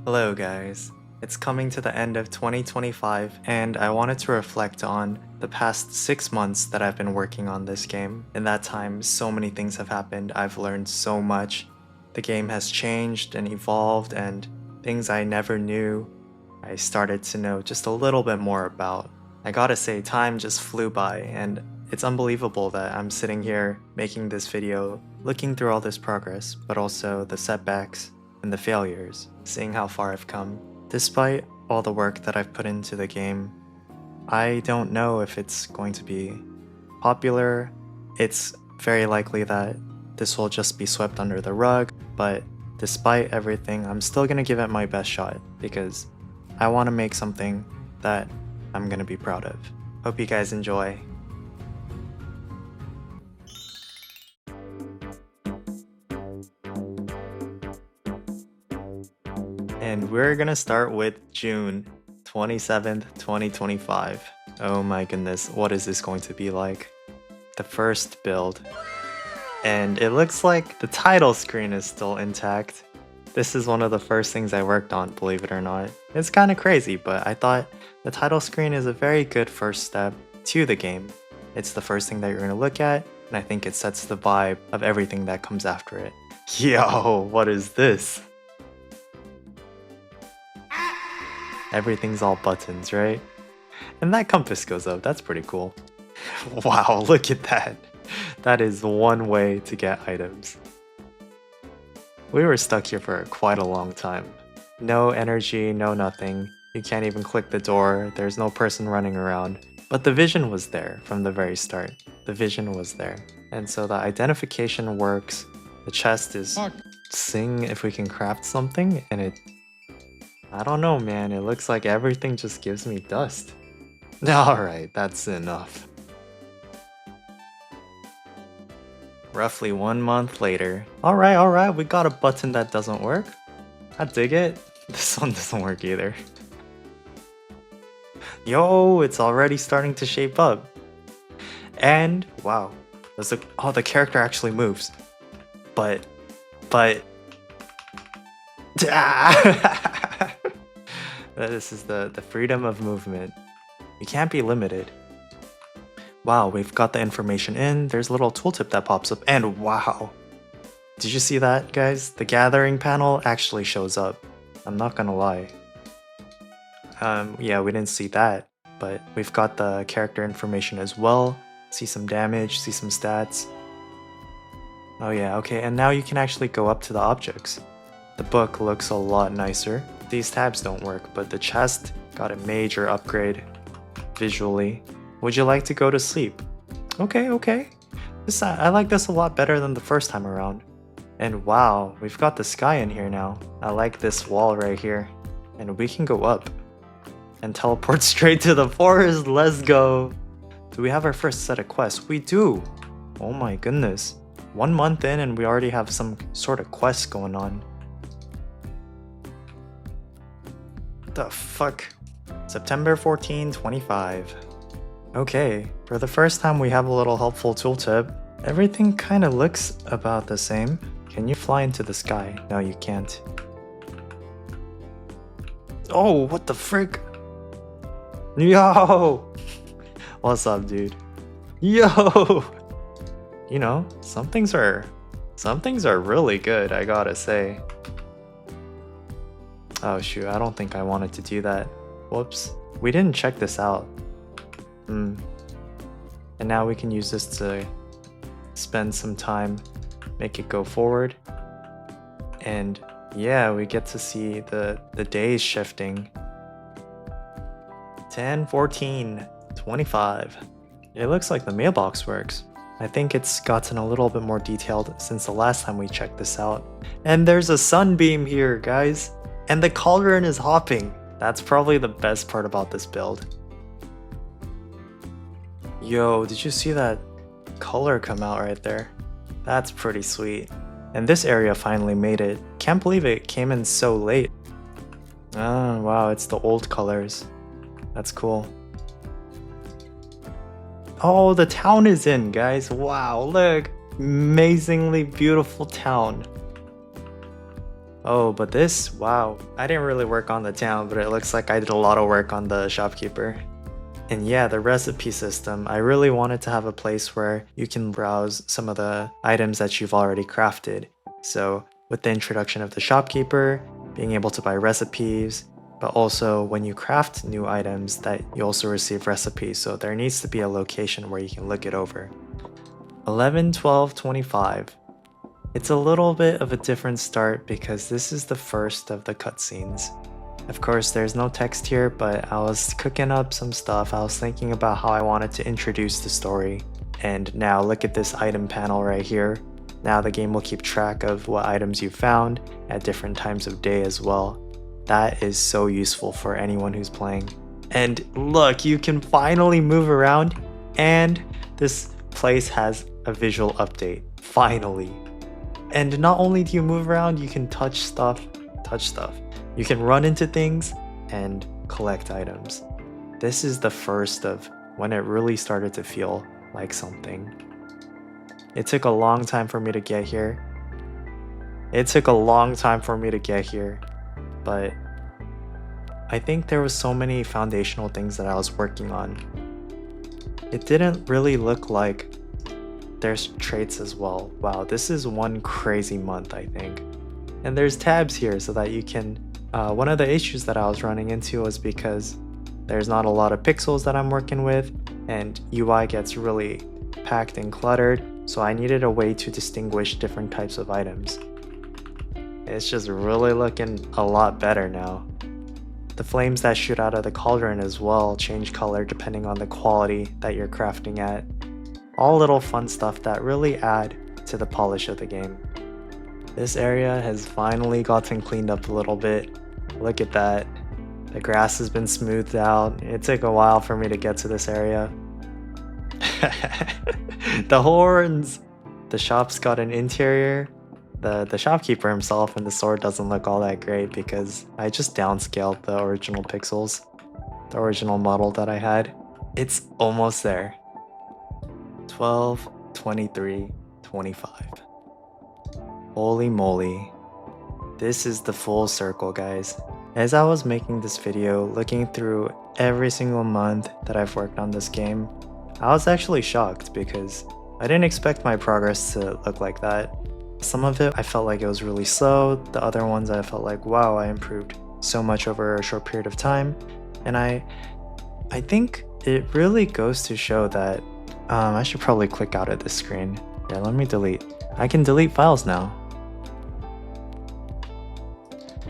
Hello guys, it's coming to the end of 2025 and I wanted to reflect on the past 6 months that I've been working on this game. In that time, so many things have happened, I've learned so much. The game has changed and evolved and things I never knew, I started to know just a little bit more about. I gotta say, time just flew by and it's unbelievable that I'm sitting here making this video, looking through all this progress, but also the setbacks and the failures, seeing how far I've come. Despite all the work that I've put into the game, I don't know if it's going to be popular. It's very likely that this will just be swept under the rug, but despite everything, I'm still gonna give it my best shot because I want to make something that I'm gonna be proud of. Hope you guys enjoy. And we're gonna start with June 27th, 2025. Oh my goodness, what is this going to be like? The first build. And it looks like the title screen is still intact. This is one of the first things I worked on, believe it or not. It's kind of crazy, but I thought the title screen is a very good first step to the game. It's the first thing that you're gonna look at, and I think it sets the vibe of everything that comes after it. Yo, what is this? Everything's all buttons, right? And that compass goes up, that's pretty cool. Wow, look at that. That is one way to get items. We were stuck here for quite a long time. No energy, no nothing. You can't even click the door, there's no person running around. But the vision was there from the very start. The vision was there. And so the identification works. The chest is seeing if we can craft something, and I don't know, man, it looks like everything just gives me dust. Alright, that's enough. Roughly 1 month later. Alright, we got a button that doesn't work. I dig it. This one doesn't work either. Yo, it's already starting to shape up. And, wow. Oh, the character actually moves. But... This is the freedom of movement. You can't be limited. Wow, we've got the information in. There's a little tooltip that pops up, and wow. Did you see that, guys? The gathering panel actually shows up. I'm not gonna lie. Yeah, we didn't see that, but we've got the character information as well. See some damage, see some stats. Oh yeah, okay, and now you can actually go up to the objects. The book looks a lot nicer. These tabs don't work, but the chest got a major upgrade visually. Would you like to go to sleep? Okay. I like this a lot better than the first time around. And wow, we've got the sky in here now. I like this wall right here. And we can go up and teleport straight to the forest. Let's go. Do we have our first set of quests? We do. Oh my goodness. 1 month in and we already have some sort of quest going on. The fuck? September 14, 25. Okay, for the first time we have a little helpful tooltip. Everything kind of looks about the same. Can you fly into the sky? No, you can't. Oh, what the frick? Yo! What's up, dude? Yo! You know, some things are really good, I gotta say. Oh shoot, I don't think I wanted to do that. Whoops. We didn't check this out. And now we can use this to spend some time, make it go forward. And yeah, we get to see the days shifting. 10, 14, 25. It looks like the mailbox works. I think it's gotten a little bit more detailed since the last time we checked this out. And there's a sunbeam here, guys. And the cauldron is hopping. That's probably the best part about this build. Yo, did you see that color come out right there? That's pretty sweet. And this area finally made it. Can't believe it came in so late. Oh, wow, it's the old colors. That's cool. Oh, the town is in, guys. Wow, look. Amazingly beautiful town. Oh, but this, wow. I didn't really work on the town, but it looks like I did a lot of work on the shopkeeper. And yeah, the recipe system, I really wanted to have a place where you can browse some of the items that you've already crafted. So with the introduction of the shopkeeper, being able to buy recipes, but also when you craft new items that you also receive recipes, so there needs to be a location where you can look it over. 11, 12, 25. It's a little bit of a different start because this is the first of the cutscenes. Of course, there's no text here, but I was cooking up some stuff. I was thinking about how I wanted to introduce the story. And now look at this item panel right here. Now the game will keep track of what items you found at different times of day as well. That is so useful for anyone who's playing. And look, you can finally move around, and this place has a visual update. Finally. And not only do you move around, you can touch stuff. You can run into things and collect items. This is the first of when it really started to feel like something. It took a long time for me to get here. But I think there was so many foundational things that I was working on. It didn't really look like there's traits as well. Wow, this is one crazy month, I think. And there's tabs here so that you can one of the issues that I was running into was because there's not a lot of pixels that I'm working with, and UI gets really packed and cluttered, so I needed a way to distinguish different types of items. It's just really looking a lot better now. The flames that shoot out of the cauldron as well change color depending on the quality that you're crafting at. All little fun stuff that really add to the polish of the game. This area has finally gotten cleaned up a little bit. Look at that. The grass has been smoothed out. It took a while for me to get to this area. The horns! The shop's got an interior. The shopkeeper himself and the sword doesn't look all that great because I just downscaled the original pixels. The original model that I had. It's almost there. 12, 23, 25. Holy moly. This is the full circle, guys. As I was making this video, looking through every single month that I've worked on this game, I was actually shocked because I didn't expect my progress to look like that. Some of it I felt like it was really slow, the other ones I felt like, wow, I improved so much over a short period of time. And I think it really goes to show that I should probably click out of this screen. Yeah, let me delete. I can delete files now.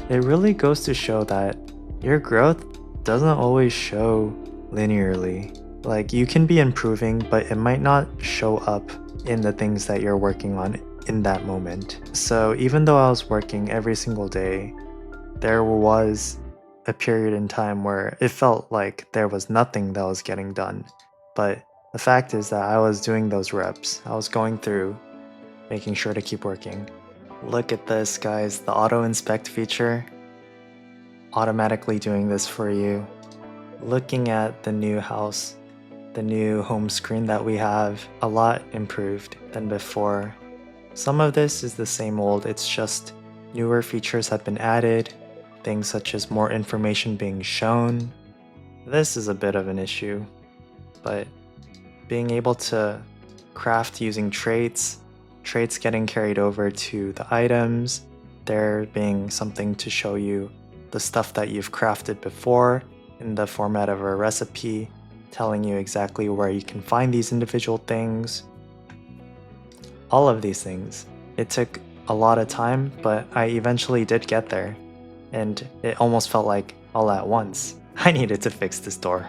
It really goes to show that your growth doesn't always show linearly. Like, you can be improving, but it might not show up in the things that you're working on in that moment. So even though I was working every single day, there was a period in time where it felt like there was nothing that was getting done. But the fact is that I was doing those reps. I was going through, making sure to keep working. Look at this, guys, the auto inspect feature. Automatically doing this for you. Looking at the new house, the new home screen that we have, a lot improved than before. Some of this is the same old, it's just newer features have been added, things such as more information being shown. This is a bit of an issue, but being able to craft using traits getting carried over to the items, there being something to show you the stuff that you've crafted before in the format of a recipe, telling you exactly where you can find these individual things. All of these things. It took a lot of time, but I eventually did get there, and it almost felt like all at once. I needed to fix this door.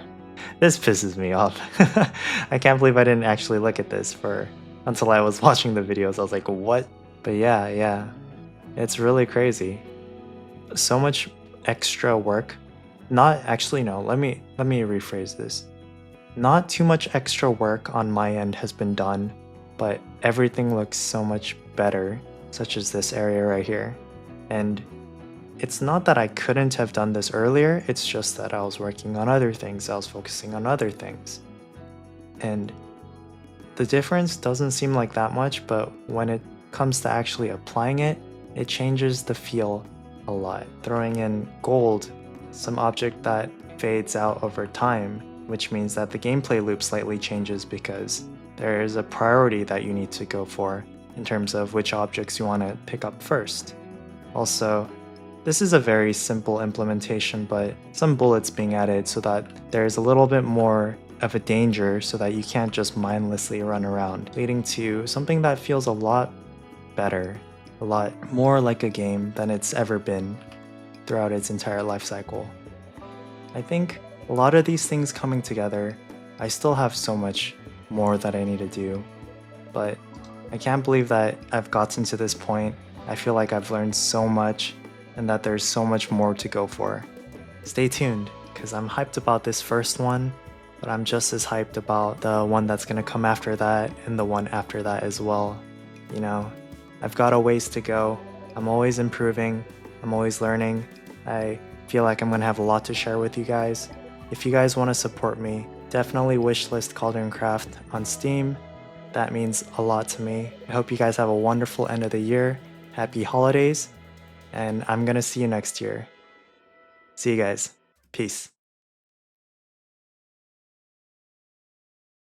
This pisses me off. I can't believe I didn't actually look at this until I was watching the videos. I was like, what? But yeah, it's really crazy. So much extra work. Not actually, no, let me rephrase this. Not too much extra work on my end has been done, but everything looks so much better, such as this area right here. And it's not that I couldn't have done this earlier, it's just that I was working on other things, I was focusing on other things. And the difference doesn't seem like that much, but when it comes to actually applying it, it changes the feel a lot. Throwing in gold, some object that fades out over time, which means that the gameplay loop slightly changes because there is a priority that you need to go for in terms of which objects you want to pick up first. Also, this is a very simple implementation, but some bullets being added so that there's a little bit more of a danger so that you can't just mindlessly run around, leading to something that feels a lot better, a lot more like a game than it's ever been throughout its entire life cycle. I think a lot of these things coming together, I still have so much more that I need to do, but I can't believe that I've gotten to this point. I feel like I've learned so much and that there's so much more to go for. Stay tuned, because I'm hyped about this first one, but I'm just as hyped about the one that's gonna come after that and the one after that as well. You know, I've got a ways to go. I'm always improving. I'm always learning. I feel like I'm gonna have a lot to share with you guys. If you guys want to support me, definitely wishlist Cauldron Craft on Steam. That means a lot to me. I hope you guys have a wonderful end of the year. Happy holidays, and I'm gonna see you next year. See you guys. Peace.